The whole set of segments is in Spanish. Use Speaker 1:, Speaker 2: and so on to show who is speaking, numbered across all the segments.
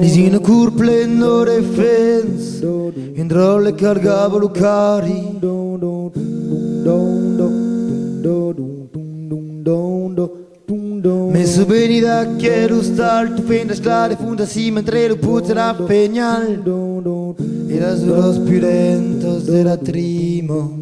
Speaker 1: Lisina curplendo defense, in rolle cargavo lucari. Messo bene da chiaro start, fende strade, funda si mentre lo puzza da peñal. Era solo spirentos della trimo.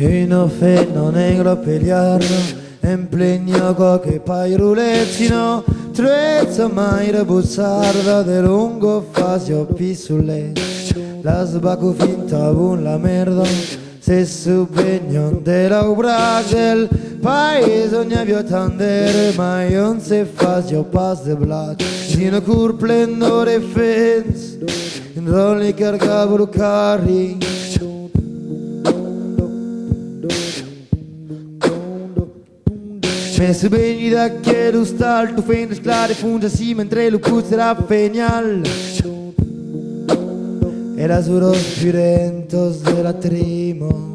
Speaker 1: E no fe non negro a pelearno, impegno qualche paio rulettino, trezza mai da buzzarda, de lungo fasio pisulle, la sbacco finta con la merda, se subegno della ubrac del paese ogni via tandere, ma io non se fasio pas de blat, sino curplendo defense, in rolli cargavo lucari. Messo bene da chiaro stalto, fende sclare, funge si mentre lo puzza da peñal. Era solo spirentos della trimo.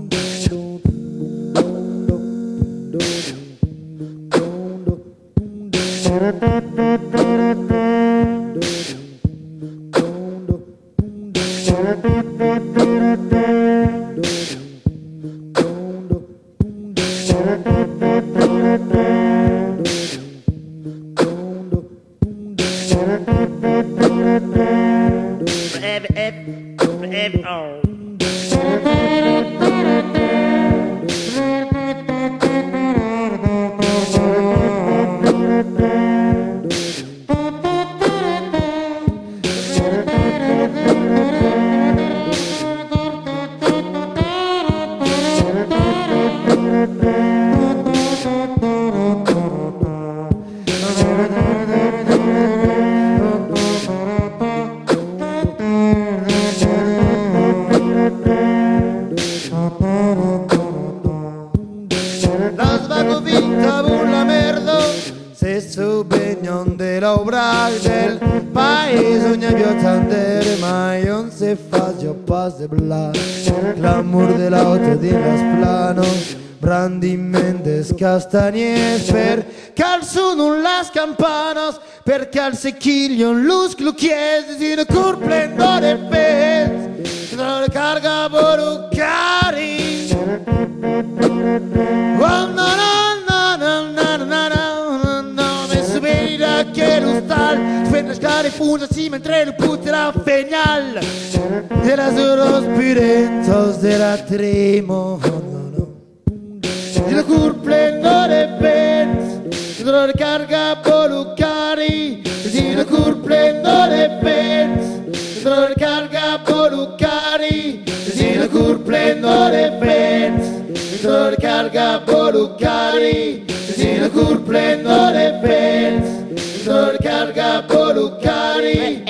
Speaker 1: Las vago vinta bulla merda, se subegnon della obra del paese ogni via tandere, ma io non se faccio pas de blat, clamor dell'auto di las planos, Brandy Mendes Castañez, per calzo non las campanas, perché al secchillo luz cluquies, di una curplendo de pez, non le carga borucari. Messo bene da chiaro stal, fende sclare, funge si mentre lo puzza da peñal. Era solo spirentos della trimo. Sino curplendo de pez, sino carga borucari. Sino curplendo de pez, sino carga borucari. Sino curplendo de pez, sino carga borucari. Sino curplendo de pez, sino carga borucari.